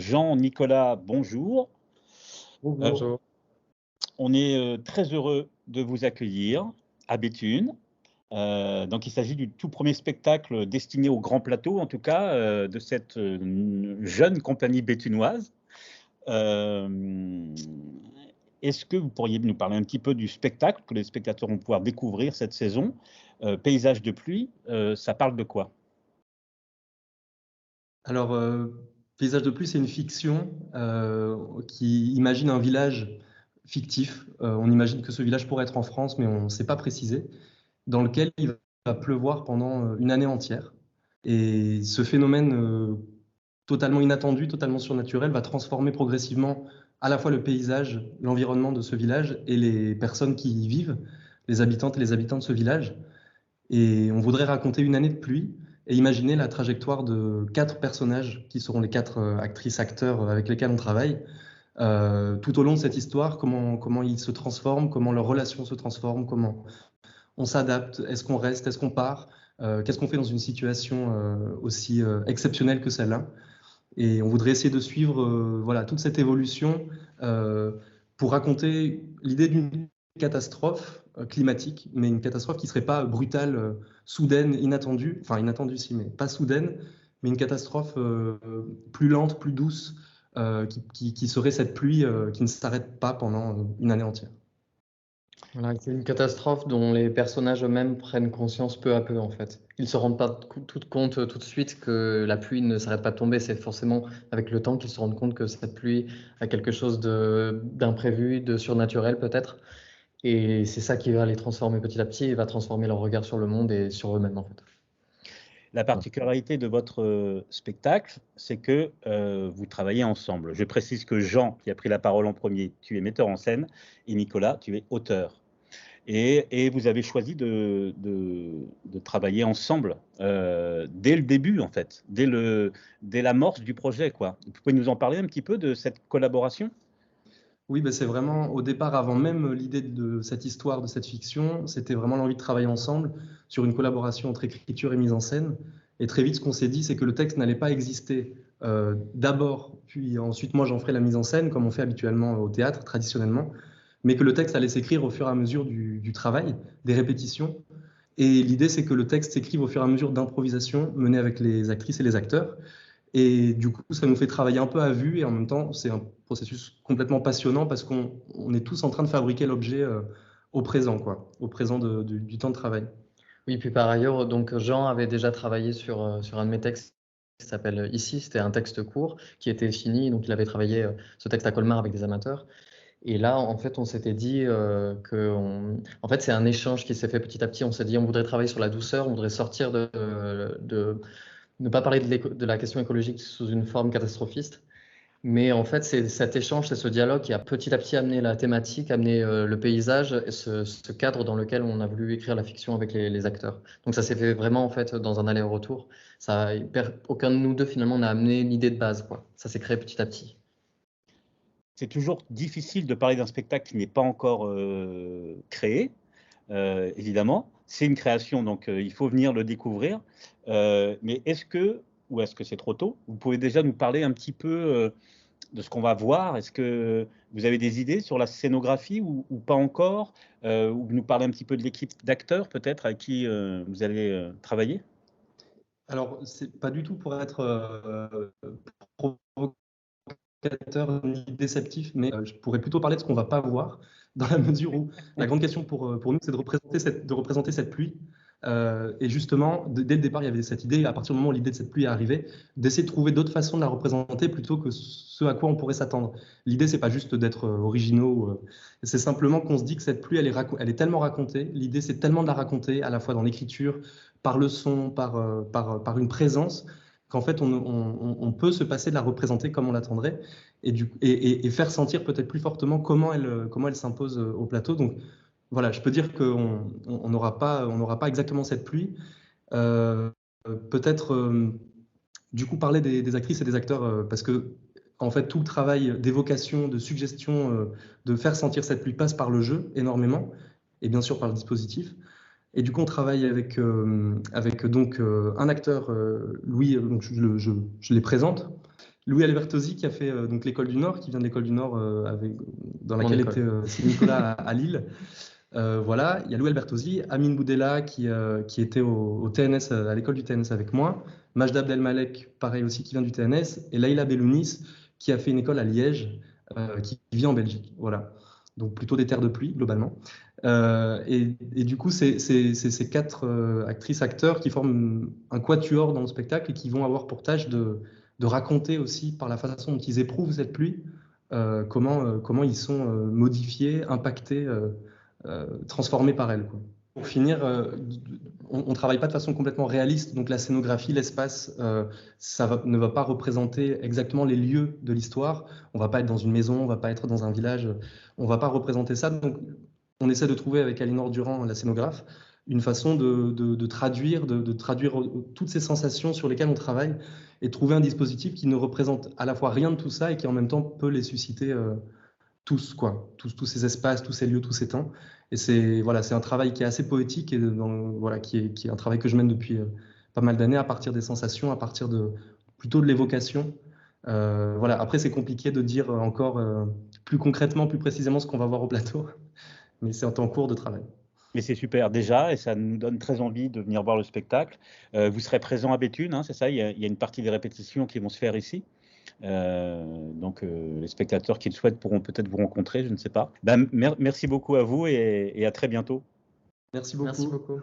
Jean-Nicolas, bonjour. Heu, Bonjour. on est, très heureux de vous accueillir à Béthune. Donc il s'agit du tout premier spectacle destiné au grand plateau, en tout cas, de cette, jeune compagnie béthunoise. Hem, Est-ce que vous pourriez nous parler un petit peu du spectacle que les spectateurs vont pouvoir découvrir cette saison? Paysages de pluie, ça parle de quoi? Alors, Paysage de pluie, c'est une fiction, qui imagine un village fictif. On imagine que ce village pourrait être en France, mais on ne sait pas préciser, dans lequel il va pleuvoir pendant, une année entière et ce phénomène, totalement inattendu, totalement surnaturel, va transformer progressivement à la fois le paysage, l'environnement de ce village et les personnes qui y vivent, les habitantes et les habitants de ce village. Et on voudrait raconter une année de pluie et imaginer la trajectoire de 4 personnages qui seront les 4 actrices, acteurs avec lesquels on travaille, tout au long de cette histoire, comment ils se transforment, comment leurs relations se transforment, comment on s'adapte, est-ce qu'on reste, est-ce qu'on part, qu'est-ce qu'on fait dans une situation, aussi, exceptionnelle que celle-là? Et on voudrait essayer de suivre, voilà, toute cette évolution, pour raconter l'idée d'une catastrophe, climatique, mais une catastrophe qui serait pas brutale, soudaine, inattendue, enfin inattendue si, mais pas soudaine, mais une catastrophe, plus lente, plus douce, qui serait cette pluie, qui ne s'arrête pas pendant, une année entière. Voilà, c'est une catastrophe dont les personnages eux-mêmes prennent conscience peu à peu, en fait. Ils se rendent pas tout compte, tout de suite que la pluie ne s'arrête pas de tomber. C'est forcément avec le temps qu'ils se rendent compte que cette pluie a quelque chose d'imprévu, de surnaturel peut-être. Et c'est ça qui va les transformer petit à petit et va transformer leur regard sur le monde et sur eux-mêmes, en fait. La particularité de votre, spectacle, c'est que, vous travaillez ensemble. Je précise que Jean, qui a pris la parole en premier, tu es metteur en scène et Nicolas, tu es auteur et vous avez choisi de travailler ensemble, dès le début, en fait, dès l'amorce du projet, quoi. Vous pouvez nous en parler un petit peu de cette collaboration? Oui, c'est vraiment au départ, avant même l'idée de cette histoire, de cette fiction, c'était vraiment l'envie de travailler ensemble sur une collaboration entre écriture et mise en scène. Et très vite, ce qu'on s'est dit, c'est que le texte n'allait pas exister d'abord, puis ensuite moi j'en ferai la mise en scène, comme on fait habituellement au théâtre, traditionnellement, mais que le texte allait s'écrire au fur et à mesure du travail, des répétitions. Et l'idée, c'est que le texte s'écrive au fur et à mesure d'improvisation menée avec les actrices et les acteurs. Et du coup, ça nous fait travailler un peu à vue et en même temps, c'est un processus complètement passionnant parce qu'on est tous en train de fabriquer l'objet, au présent, quoi, au présent du temps de travail. Oui, puis par ailleurs, donc Jean avait déjà travaillé sur un de mes textes qui s'appelle Ici. C'était un texte court qui était fini, donc il avait travaillé ce texte à Colmar avec des amateurs. Et là, en fait, on s'était dit en fait, c'est un échange qui s'est fait petit à petit. On s'est dit, on voudrait travailler sur la douceur, on voudrait sortir de ne pas parler de la question écologique sous une forme catastrophiste. Mais en fait, c'est cet échange, c'est ce dialogue qui a petit à petit amené la thématique, amené le paysage et ce cadre dans lequel on a voulu écrire la fiction avec les acteurs. Donc ça s'est fait vraiment en fait dans un aller-retour. Aucun de nous deux finalement n'a amené l'idée de base, quoi. Ça s'est créé petit à petit. C'est toujours difficile de parler d'un spectacle qui n'est pas encore, créé, évidemment. C'est une création, donc il faut venir le découvrir. Mais est-ce que ou est-ce que c'est trop tôt? Vous pouvez déjà nous parler un petit peu, de ce qu'on va voir? Est-ce que vous avez des idées sur la scénographie ou pas encore? Ou nous parler un petit peu de l'équipe d'acteurs peut-être avec qui, vous allez, travailler? Alors, c'est pas du tout pour être provocateur ni déceptif, mais je pourrais plutôt parler de ce qu'on va pas voir, dans la mesure où la grande question pour nous, c'est de représenter cette pluie. Et justement, dès le départ, il y avait cette idée, à partir du moment où l'idée de cette pluie est arrivée, d'essayer de trouver d'autres façons de la représenter plutôt que ce à quoi on pourrait s'attendre. L'idée, c'est pas juste d'être originaux, c'est simplement qu'on se dit que cette pluie, elle est tellement racontée. L'idée, c'est tellement de la raconter, à la fois dans l'écriture, par le son, par une présence, qu'en fait, on peut se passer de la représenter comme on l'attendrait et faire sentir peut-être plus fortement comment elle s'impose au plateau. Donc voilà, je peux dire qu'on n'aura pas exactement cette pluie. Euh, Peut-être du coup parler des actrices et des acteurs parce que en fait tout le travail d'évocation, de suggestion, de faire sentir cette pluie passe par le jeu énormément et bien sûr par le dispositif. Et du coup, on travaille avec donc un acteur, Louis, donc je les présente. Louis Albertosi qui a fait donc l'école du Nord, qui vient de l'école du Nord dans laquelle était Nicolas à Lille. Voilà, il y a Louis Albertosi, Amine Boudella qui était au TNS, à l'école du TNS avec moi, Majda Abdelmalek, pareil aussi, qui vient du TNS, et Laïla Bellounis, qui a fait une école à Liège, qui vit en Belgique. Voilà, donc plutôt des terres de pluie, globalement. Et du coup, c'est ces 4 actrices, acteurs qui forment un quatuor dans le spectacle et qui vont avoir pour tâche de raconter aussi, par la façon dont ils éprouvent cette pluie, comment ils sont modifiés, impactés, transformés par elle, quoi. Pour finir, on ne travaille pas de façon complètement réaliste, donc la scénographie, l'espace, ne va pas représenter exactement les lieux de l'histoire. On ne va pas être dans une maison, on ne va pas être dans un village, on ne va pas représenter ça. Donc, on essaie de trouver avec Alinor Durand, la scénographe, une façon de traduire toutes ces sensations sur lesquelles on travaille et trouver un dispositif qui ne représente à la fois rien de tout ça et qui en même temps peut les susciter tous ces espaces, tous ces lieux, tous ces temps. Et c'est un travail qui est assez poétique et qui est un travail que je mène depuis pas mal d'années à partir des sensations, à partir plutôt de l'évocation. Après, c'est compliqué de dire encore plus concrètement, plus précisément ce qu'on va voir au plateau, mais c'est en cours de travail. Mais c'est super déjà, et ça nous donne très envie de venir voir le spectacle. Vous serez présent à Béthune, hein, c'est ça, il y a une partie des répétitions qui vont se faire ici. Donc les spectateurs qui le souhaitent pourront peut-être vous rencontrer, je ne sais pas. Merci beaucoup à vous et à très bientôt. Merci beaucoup. Merci beaucoup.